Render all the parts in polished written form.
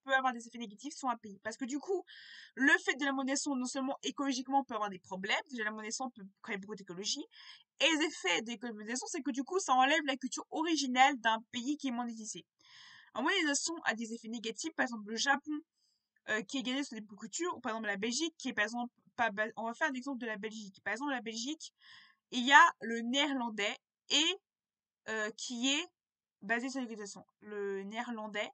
peut avoir des effets négatifs sur un pays. Parce que du coup, le fait de la mondialisation, non seulement écologiquement, peut avoir des problèmes, déjà la mondialisation peut créer beaucoup d'écologie, et les effets de la mondialisation, c'est que du coup, ça enlève la culture originelle d'un pays qui est mondialisé. La mondialisation a des effets négatifs, par exemple le Japon, qui est gagné sur des cultures, ou par exemple la Belgique, qui est par exemple, pas, on va faire un exemple de la Belgique. Par exemple, la Belgique, il y a le néerlandais et qui est basé sur l'éducation. Le néerlandais,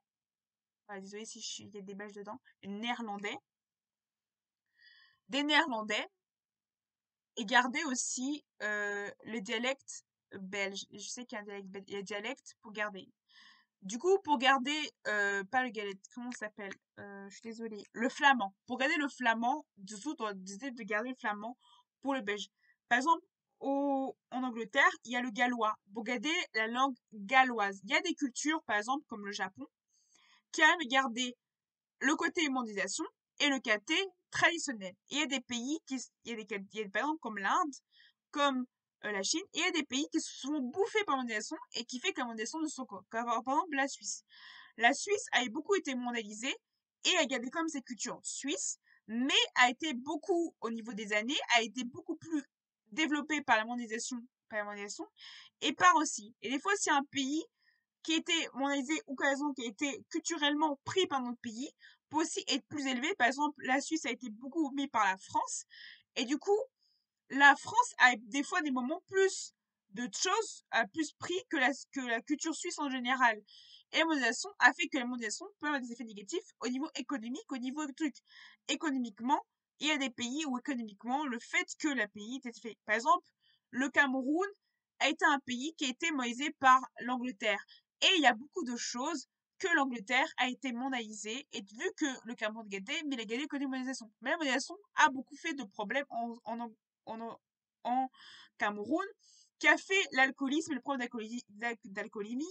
désolé si il y a des Belges dedans, le néerlandais, des néerlandais, et garder aussi le dialecte belge. Je sais qu'il y a un dialecte belge, il y a un dialecte pour garder. Du coup, pour garder, pas le dialecte, comment ça s'appelle? Je suis désolée. Le flamand. Pour garder le flamand, dessous, on décide de garder le flamand pour le belge. Par exemple, en Angleterre, il y a le gallois. Pour garder la langue galloise. Il y a des cultures, par exemple, comme le Japon, qui aiment garder le côté mondialisation et le côté traditionnel. Il y a des pays par exemple, comme l'Inde, comme la Chine, et il y a des pays qui se sont bouffés par la mondialisation et qui fait que la mondialisation ne sont quoi. Comme par exemple la Suisse. La Suisse a beaucoup été mondialisée et a gardé comme ses cultures suisses, mais a été beaucoup, au niveau des années, a été beaucoup plus développée par la mondialisation, et par aussi. Et des fois, c'est un pays qui était mondialisé ou qui a été culturellement pris par notre pays peut aussi être plus élevé. Par exemple, la Suisse a été beaucoup mis par la France. Et du coup, la France a des fois des moments plus de choses, a plus pris que la culture suisse en général. Et la mondialisation a fait que la mondialisation peut avoir des effets négatifs au niveau économique, au niveau du truc. Économiquement, il y a des pays où économiquement, le fait que le pays était fait. Par exemple, le Cameroun a été un pays qui a été mondialisé par l'Angleterre. Et il y a beaucoup de choses que l'Angleterre a été mondialisée, et vu que le Cameroun gagné, mais il a gagné que des mondialisations. Mais la mondialisation a beaucoup fait de problèmes en Cameroun, qui a fait l'alcoolisme, le problème d'alcoolémie,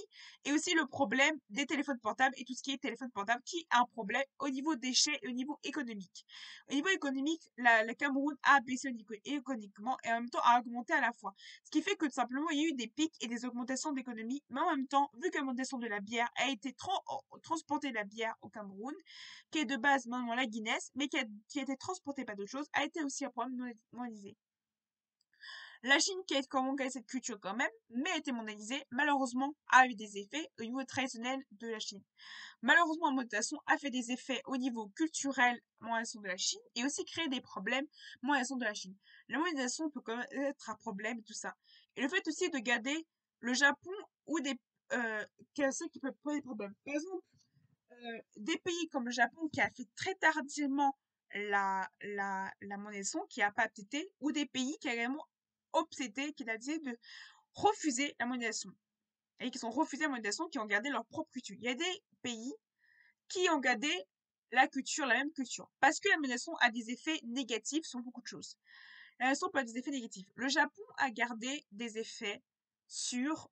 et aussi le problème des téléphones portables et tout ce qui est téléphone portable, qui a un problème au niveau déchets et au niveau économique. Au niveau économique, le Cameroun a baissé économiquement et en même temps a augmenté à la fois. Ce qui fait que tout simplement, il y a eu des pics et des augmentations d'économie, mais en même temps, vu que l'augmentation de la bière a été transportée la bière au Cameroun, qui est de base maintenant la Guinness, mais qui a été transportée par d'autres choses, a été aussi un problème mondialisé. La Chine, qui a comment cette culture quand même, mais a été mondialisée, malheureusement, a eu des effets au niveau traditionnel de la Chine. Malheureusement, la mondialisation a fait des effets au niveau culturel, mondialisation de la Chine, et aussi créé des problèmes, mondialisation de la Chine. La mondialisation peut quand même être un problème et tout ça. Et le fait aussi de garder le Japon ou des qui peuvent poser des problèmes. Par exemple, des pays comme le Japon qui a fait très tardivement la monnaie-son, qui a pas accepté, ou des pays qui a également obsédé, qui a décidé de refuser la monnaie-son. Et qui sont refusés la monnaie-son, qui ont gardé leur propre culture. Il y a des pays qui ont gardé la culture, la même culture. Parce que la monnaie-son a des effets négatifs sur beaucoup de choses. La monnaie-son peut avoir des effets négatifs. Le Japon a gardé des effets sur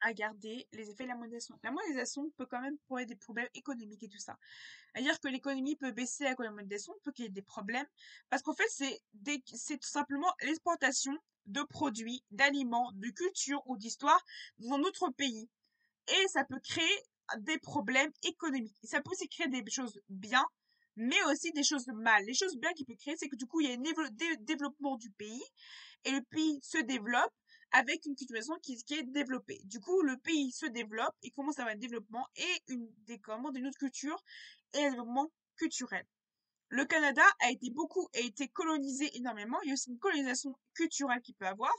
à garder les effets de la mondialisation. La mondialisation peut quand même poser des problèmes économiques et tout ça. C'est-à-dire que l'économie peut baisser à cause de la mondialisation, peut qu'il y ait des problèmes, parce qu'en fait, c'est tout simplement l'exportation de produits, d'aliments, de culture ou d'histoire dans un autre pays. Et ça peut créer des problèmes économiques. Et ça peut aussi créer des choses bien, mais aussi des choses mal. Les choses bien qu'il peut créer, c'est que du coup, il y a un développement du pays, et le pays se développe avec une culture qui est développée. Du coup, le pays se développe et commence à avoir un développement et d'une autre culture et un développement culturel. Le Canada a été colonisé énormément. Il y a aussi une colonisation culturelle qu'il peut avoir.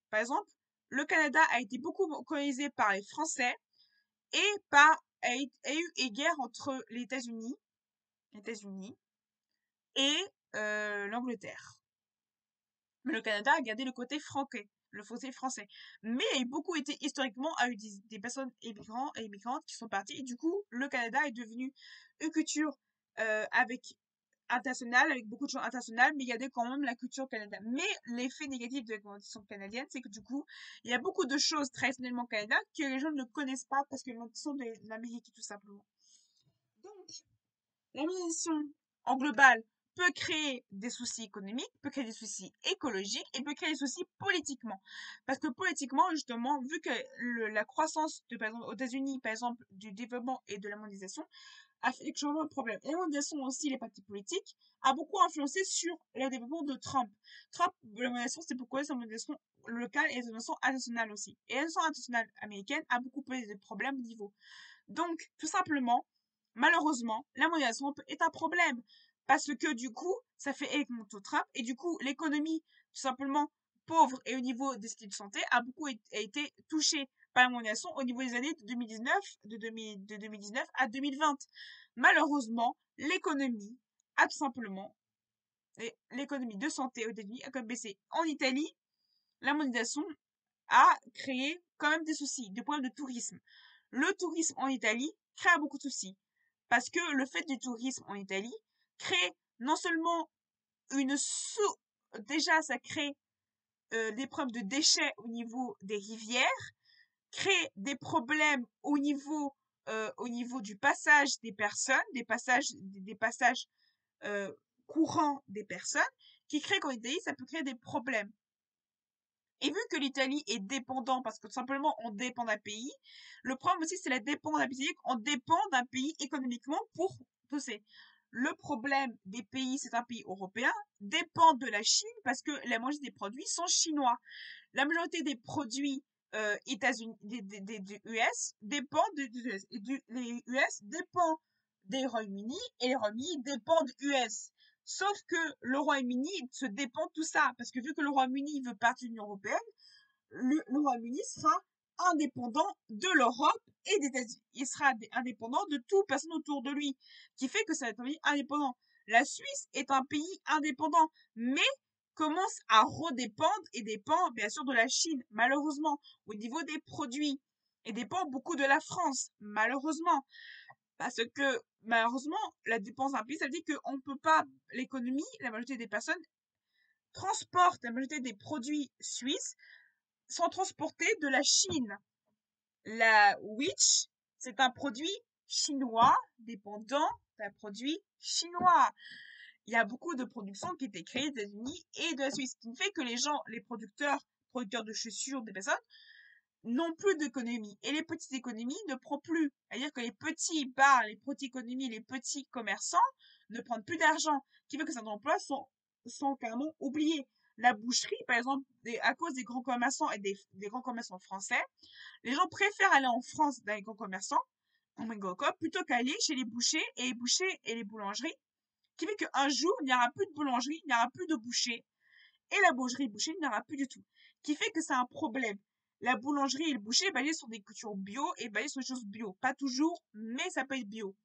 Par exemple, le Canada a été beaucoup colonisé par les Français et a eu une guerre entre les États-Unis et l'Angleterre. Mais le Canada a gardé le côté franquais, le côté français. Mais il a beaucoup été, historiquement, a eu des personnes immigrants et immigrantes qui sont parties. Et du coup, le Canada est devenu une culture avec internationale, avec beaucoup de gens internationales, mais il y avait quand même la culture canadienne. Mais l'effet négatif de la colonisation canadienne, c'est que du coup, il y a beaucoup de choses traditionnellement canadiennes que les gens ne connaissent pas parce que sont de l'Amérique tout simplement. Donc, la colonisation en global peut créer des soucis économiques, peut créer des soucis écologiques et peut créer des soucis politiquement. Parce que politiquement, justement, vu que la croissance, par exemple, aux États-Unis, par exemple, du développement et de la mondialisation, a fait extrêmement de problèmes. Et la mondialisation aussi, les partis politiques, a beaucoup influencé sur le développement de Trump. Trump, la mondialisation, c'est pourquoi sa mondialisation locale et la mondialisation internationale aussi. Et la mondialisation internationale américaine a beaucoup posé des problèmes au niveau. Donc, tout simplement, malheureusement, la mondialisation est un problème. Parce que du coup, ça fait électron Trump et du coup, l'économie, tout simplement, pauvre et au niveau des systèmes de santé, a beaucoup été touchée par la mondialisation au niveau des années de 2019, de 2019 à 2020. Malheureusement, l'économie a tout simplement, l'économie de santé aux États-Unis a comme baissé. En Italie, la mondialisation a créé quand même des soucis, des problèmes de tourisme. Le tourisme en Italie crée beaucoup de soucis. Parce que le fait du tourisme en Italie crée non seulement une sous... Déjà, ça crée des problèmes de déchets au niveau des rivières, crée des problèmes au niveau du passage des personnes, des passages courants des personnes, qui crée qu'en Italie, ça peut créer des problèmes. Et vu que l'Italie est dépendant, parce que tout simplement on dépend d'un pays, le problème aussi c'est la dépendance d'un pays, on dépend d'un pays économiquement pour pousser. Le problème des pays, c'est un pays européen, dépend de la Chine parce que la majorité des produits sont chinois. La majorité des produits États-Unis, des US dépendent des US. Et les US dépendent des Royaumes-Unis et les Royaumes-Unis dépendent US. Sauf que le Royaume-Uni se dépend de tout ça, parce que vu que le Royaume-Uni veut partir de l'Union européenne, le Royaume-Uni sera indépendant de l'Europe et des États-Unis. Il sera indépendant de toute personne autour de lui, qui fait que ça va être un pays indépendant. La Suisse est un pays indépendant, mais commence à redépendre et dépend bien sûr de la Chine, malheureusement, au niveau des produits, et dépend beaucoup de la France, malheureusement. Parce que, malheureusement, la dépense d'un pays, ça veut dire qu'on ne peut pas, l'économie, la majorité des personnes transportent la majorité des produits suisses sont transportés de la Chine. La Witch, c'est un produit chinois, dépendant d'un produit chinois. Il y a beaucoup de productions qui étaient créées des États-Unis et de la Suisse, ce qui fait que les gens, les producteurs de chaussures, des personnes, n'ont plus d'économie. Et les petites économies ne prennent plus. C'est-à-dire que les petits bars, les petites économies, les petits commerçants ne prennent plus d'argent, ce qui fait que certains emplois sont carrément oubliés. La boucherie, par exemple, à cause des grands commerçants et des grands commerçants français, les gens préfèrent aller en France dans les grands commerçants, en Mangokop, plutôt qu'aller chez les bouchers et les boulangeries, qui fait qu'un jour, il n'y aura plus de boulangerie, il n'y aura plus de boucher, et la boucherie il n'y aura plus du tout. Qui fait que c'est un problème. La boulangerie et le boucher est basé sur des cultures bio et basé sur des choses bio. Pas toujours, mais ça peut être bio.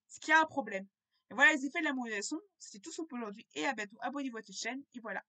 Ce qui a un problème. Et voilà les effets de la mondialisation. C'était tout pour aujourd'hui et à bientôt. Abonnez-vous à cette chaîne et voilà.